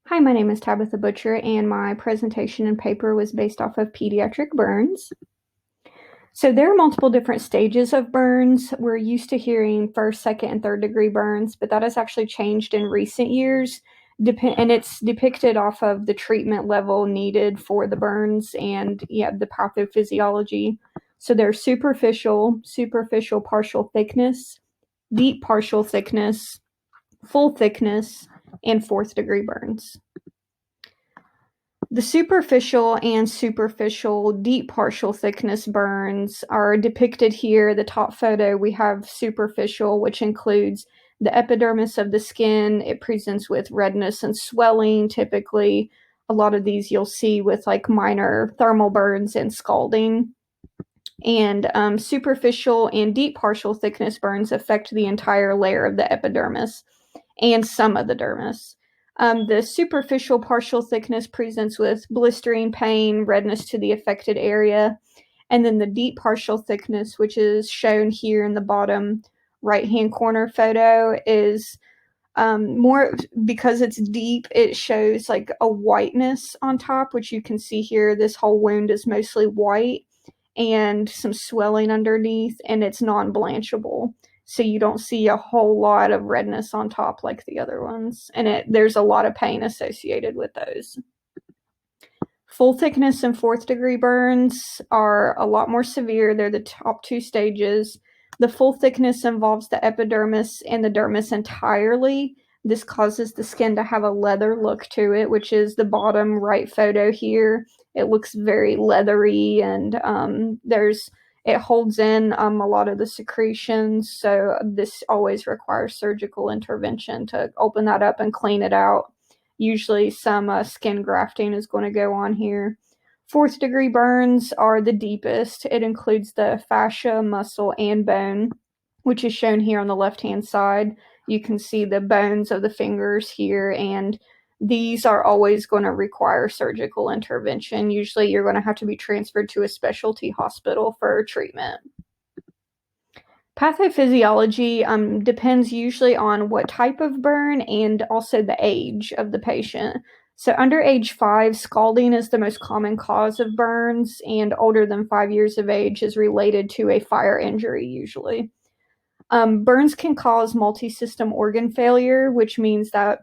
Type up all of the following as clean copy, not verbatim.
Hi, my name is Tabitha Butcher, and my presentation and paper was based off of pediatric burns. So there are multiple different stages of burns. We're used to hearing first, second, and third degree burns, but that has actually changed in recent years, and it's depicted off of the treatment level needed for the burns and the pathophysiology. So there's superficial partial thickness, deep partial thickness, full thickness, and fourth degree burns. The superficial and superficial deep partial thickness burns are depicted here. The top photo, we have superficial, which includes the epidermis of the skin. It presents with redness and swelling. Typically, a lot of these you'll see with like minor thermal burns and scalding. And superficial and deep partial thickness burns affect the entire layer of the epidermis and some of the dermis. The superficial partial thickness presents with blistering pain, redness to the affected area. And then the deep partial thickness, which is shown here in the bottom right-hand corner photo, is more because it's deep, it shows like a whiteness on top, which you can see here. This whole wound is mostly white and some swelling underneath, and it's non-blanchable. So you don't see a whole lot of redness on top like the other ones. And there's a lot of pain associated with those. Full thickness and fourth degree burns are a lot more severe. They're the top two stages. The full thickness involves the epidermis and the dermis entirely. This causes the skin to have a leather look to it, which is the bottom right photo here. It looks very leathery, and it holds in a lot of the secretions. So this always requires surgical intervention to open that up and clean it out. Usually some skin grafting is going to go on here. Fourth degree burns are the deepest. It includes the fascia, muscle, and bone, which is shown here on the left-hand side. You can see the bones of the fingers here, and these are always going to require surgical intervention. Usually you're going to have to be transferred to a specialty hospital for treatment. Pathophysiology depends usually on what type of burn and also the age of the patient. So under age 5, scalding is the most common cause of burns, and older than 5 years of age is related to a fire injury usually. Burns can cause multi-system organ failure, which means that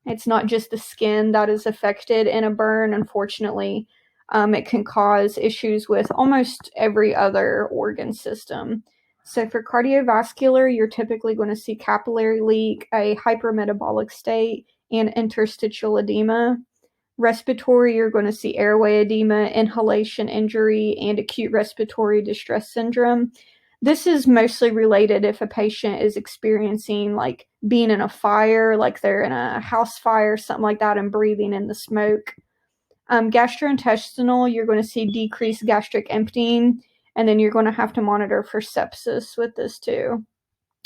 it's not just the skin that is affected in a burn. Unfortunately, it can cause issues with almost every other organ system. So for cardiovascular, you're typically going to see capillary leak, a hypermetabolic state, and interstitial edema. Respiratory, you're going to see airway edema, inhalation injury, and acute respiratory distress syndrome. This is mostly related if a patient is experiencing like being in a fire, like they're in a house fire, something like that, and breathing in the smoke. Gastrointestinal, you're going to see decreased gastric emptying, and then you're going to have to monitor for sepsis with this too.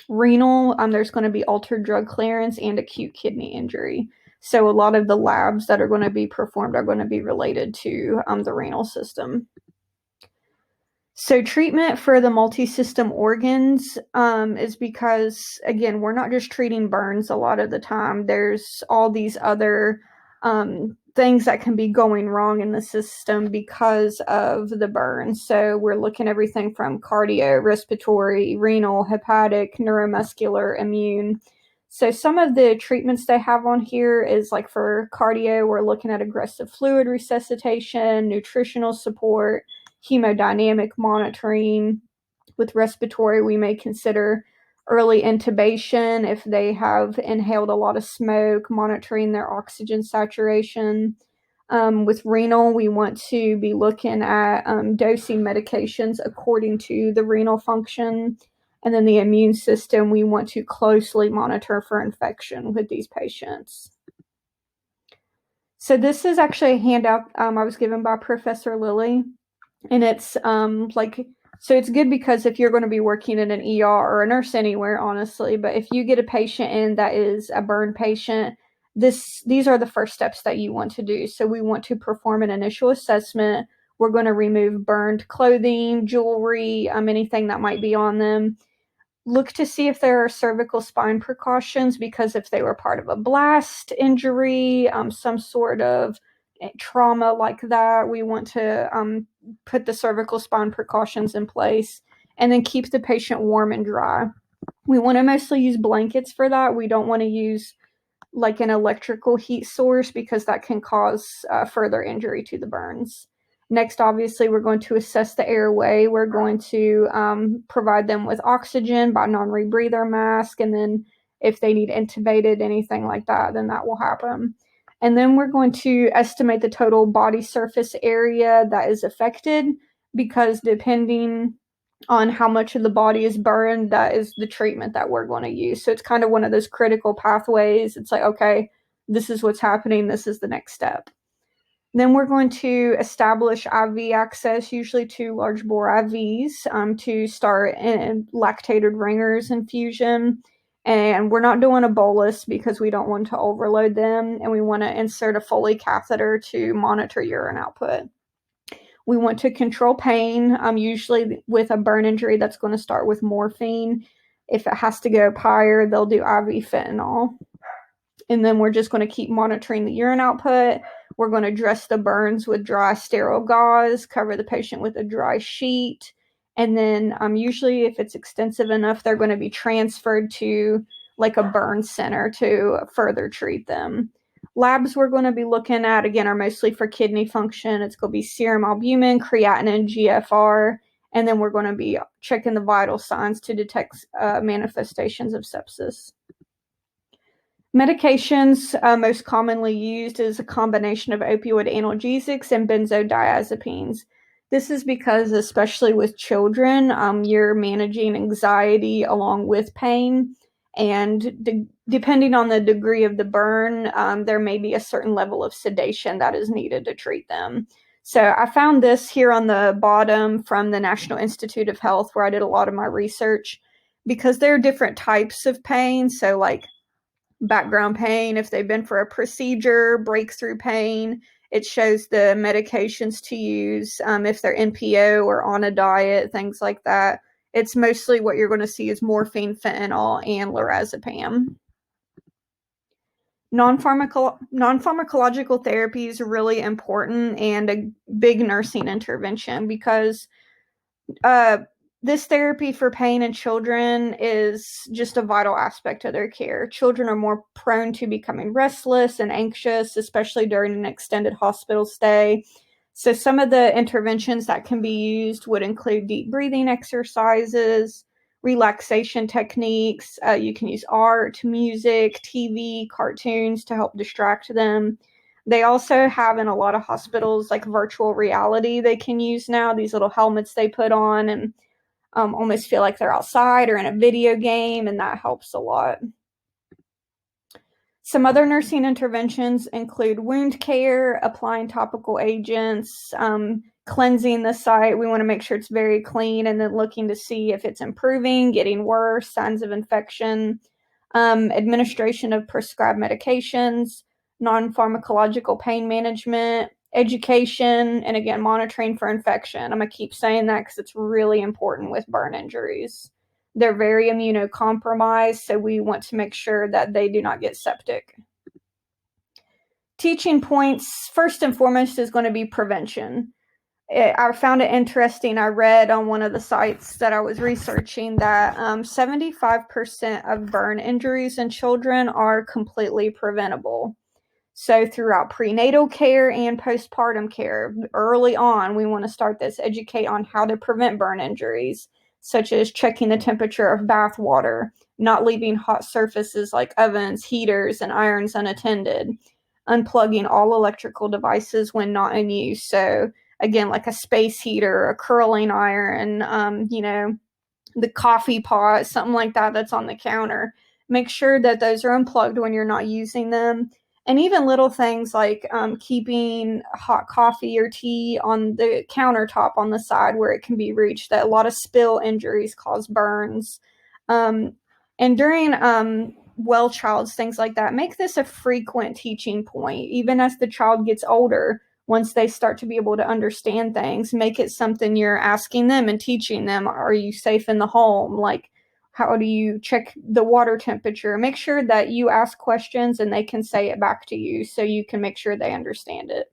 Renal, there's going to be altered drug clearance and acute kidney injury. So a lot of the labs that are going to be performed are going to be related to the renal system. So treatment for the multi-system organs is because, again, we're not just treating burns a lot of the time. There's all these other things that can be going wrong in the system because of the burn. So we're looking at everything from cardio, respiratory, renal, hepatic, neuromuscular, immune. So some of the treatments they have on here is like for cardio, we're looking at aggressive fluid resuscitation, nutritional support, hemodynamic monitoring. With respiratory, we may consider early intubation if they have inhaled a lot of smoke, monitoring their oxygen saturation. With renal, we want to be looking at dosing medications according to the renal function. And then the immune system, we want to closely monitor for infection with these patients. So this is actually a handout I was given by Professor Lilly. And it's so it's good because if you're going to be working in an ER or a nurse anywhere, honestly, but if you get a patient in that is a burn patient, these are the first steps that you want to do. So we want to perform an initial assessment. We're going to remove burned clothing, jewelry, anything that might be on them. Look to see if there are cervical spine precautions, because if they were part of a blast injury, some sort of trauma like that, we want to put the cervical spine precautions in place, and then keep the patient warm and dry. We want to mostly use blankets for that. We don't want to use like an electrical heat source, because that can cause further injury to the burns. Next, obviously, we're going to assess the airway. We're going to provide them with oxygen by non-rebreather mask, and then if they need intubated, anything like that, then that will happen. And then we're going to estimate the total body surface area that is affected, because depending on how much of the body is burned, that is the treatment that we're going to use. So it's kind of one of those critical pathways. It's like, okay, this is what's happening. This is the next step. Then we're going to establish IV access, usually 2 large bore IVs, to start lactated ringers infusion. And we're not doing a bolus because we don't want to overload them. And we want to insert a Foley catheter to monitor urine output. We want to control pain, usually with a burn injury that's going to start with morphine. If it has to go up higher, they'll do IV fentanyl. And then we're just going to keep monitoring the urine output. We're going to dress the burns with dry sterile gauze, cover the patient with a dry sheet. And then usually if it's extensive enough, they're going to be transferred to like a burn center to further treat them. Labs we're going to be looking at, again, are mostly for kidney function. It's going to be serum albumin, creatinine, GFR, and then we're going to be checking the vital signs to detect manifestations of sepsis. Medications most commonly used is a combination of opioid analgesics and benzodiazepines. This is because, especially with children, you're managing anxiety along with pain, and depending on the degree of the burn, there may be a certain level of sedation that is needed to treat them. So I found this here on the bottom from the National Institute of Health, where I did a lot of my research, because there are different types of pain. So like background pain, if they've been for a procedure, breakthrough pain, it shows the medications to use, if they're NPO or on a diet, things like that. It's mostly what you're going to see is morphine, fentanyl, and lorazepam. Non-pharmacological therapy is really important and a big nursing intervention, because this therapy for pain in children is just a vital aspect of their care. Children are more prone to becoming restless and anxious, especially during an extended hospital stay. So some of the interventions that can be used would include deep breathing exercises, relaxation techniques. You can use art, music, TV, cartoons to help distract them. They also have in a lot of hospitals like virtual reality they can use now, these little helmets they put on and almost feel like they're outside or in a video game, and that helps a lot. Some other nursing interventions include wound care, applying topical agents, cleansing the site. We want to make sure it's very clean, and then looking to see if it's improving, getting worse, signs of infection, administration of prescribed medications, non-pharmacological pain management, education, and again, monitoring for infection. I'm going to keep saying that because it's really important with burn injuries. They're very immunocompromised, so we want to make sure that they do not get septic. Teaching points, first and foremost, is going to be prevention. I found it interesting. I read on one of the sites that I was researching that 75% of burn injuries in children are completely preventable. So throughout prenatal care and postpartum care, early on, we want to start this, educate on how to prevent burn injuries, such as checking the temperature of bath water, not leaving hot surfaces like ovens, heaters, and irons unattended, unplugging all electrical devices when not in use. So again, like a space heater, a curling iron, the coffee pot, something like that that's on the counter. Make sure that those are unplugged when you're not using them. And even little things like keeping hot coffee or tea on the countertop on the side where it can be reached. That a lot of spill injuries cause burns. And during well childs, things like that, make this a frequent teaching point. Even as the child gets older, once they start to be able to understand things, make it something you're asking them and teaching them. Are you safe in the home? Like, How do you check the water temperature? Make sure that you ask questions and they can say it back to you so you can make sure they understand it.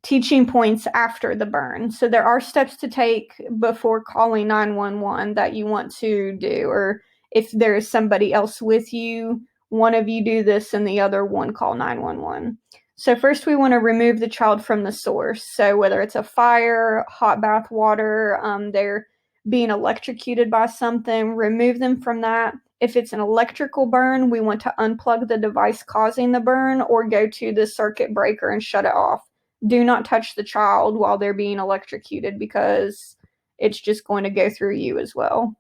Teaching points after the burn. So there are steps to take before calling 911 that you want to do, or if there is somebody else with you, one of you do this and the other one call 911. So first we want to remove the child from the source. So whether it's a fire, hot bath water, they're being electrocuted by something, remove them from that. If it's an electrical burn, we want to unplug the device causing the burn or go to the circuit breaker and shut it off. Do not touch the child while they're being electrocuted because it's just going to go through you as well.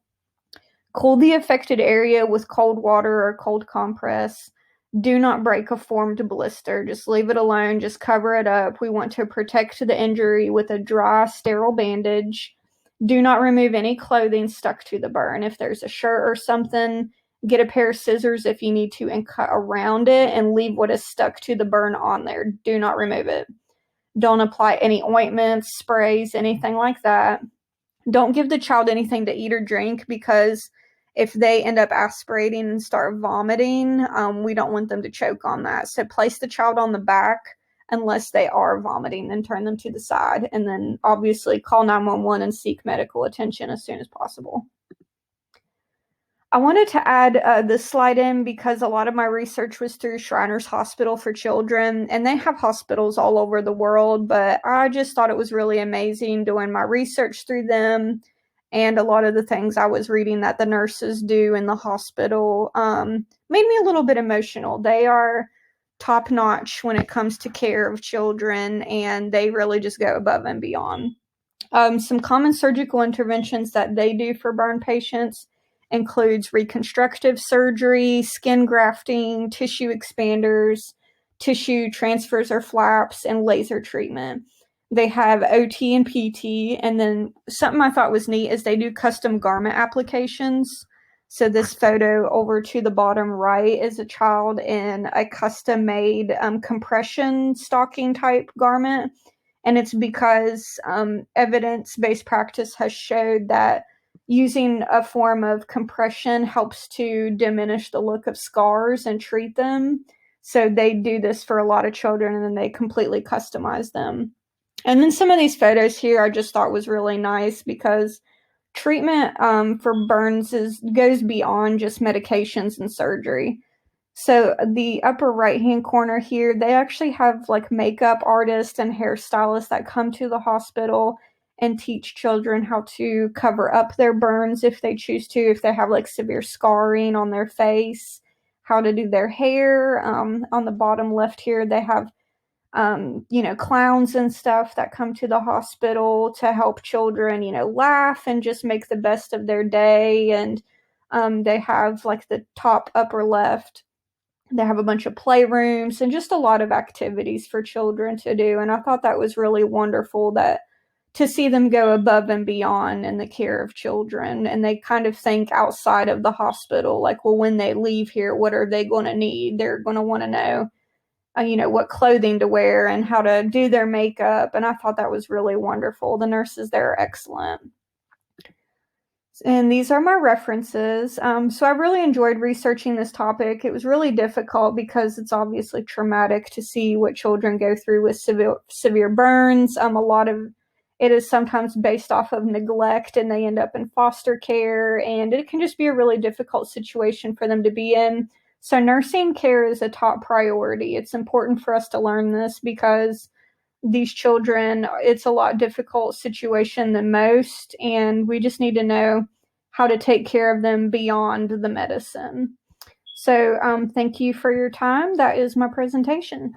Cool the affected area with cold water or cold compress. Do not break a formed blister. Just leave it alone. Just cover it up. We want to protect the injury with a dry, sterile bandage. Do not remove any clothing stuck to the burn. If there's a shirt or something, get a pair of scissors if you need to and cut around it and leave what is stuck to the burn on there. Do not remove it. Don't apply any ointments, sprays, anything like that. Don't give the child anything to eat or drink because if they end up aspirating and start vomiting, we don't want them to choke on that. So place the child on the back unless they are vomiting, then turn them to the side, and then obviously call 911 and seek medical attention as soon as possible. I wanted to add this slide in because a lot of my research was through Shriners Hospital for Children, and they have hospitals all over the world, but I just thought it was really amazing doing my research through them, and a lot of the things I was reading that the nurses do in the hospital made me a little bit emotional. They are top-notch when it comes to care of children, and they really just go above and beyond. Some common surgical interventions that they do for burn patients includes reconstructive surgery, skin grafting, tissue expanders, tissue transfers or flaps, and laser treatment. They have OT and PT, and then something I thought was neat is they do custom garment applications. So this photo over to the bottom right is a child in a custom-made compression stocking type garment, and it's because evidence-based practice has showed that using a form of compression helps to diminish the look of scars and treat them. So they do this for a lot of children, and then they completely customize them. And then some of these photos here I just thought was really nice because treatment for burns goes beyond just medications and surgery. So the upper right-hand corner here, they actually have like makeup artists and hairstylists that come to the hospital and teach children how to cover up their burns if they choose to, if they have like severe scarring on their face, how to do their hair. On the bottom left here, they have, clowns and stuff that come to the hospital to help children, laugh and just make the best of their day. And they have like the top upper left, they have a bunch of playrooms and just a lot of activities for children to do. And I thought that was really wonderful to see them go above and beyond in the care of children. And they kind of think outside of the hospital, like, well, when they leave here, what are they going to need? They're going to want to know, what clothing to wear and how to do their makeup. And I thought that was really wonderful. The nurses there are excellent. And these are my references. So I really enjoyed researching this topic. It was really difficult because it's obviously traumatic to see what children go through with severe burns. A lot of it is sometimes based off of neglect, and they end up in foster care, and it can just be a really difficult situation for them to be in. So nursing care is a top priority. It's important for us to learn this because these children, it's a lot difficult situation than most, and we just need to know how to take care of them beyond the medicine. So thank you for your time. That is my presentation.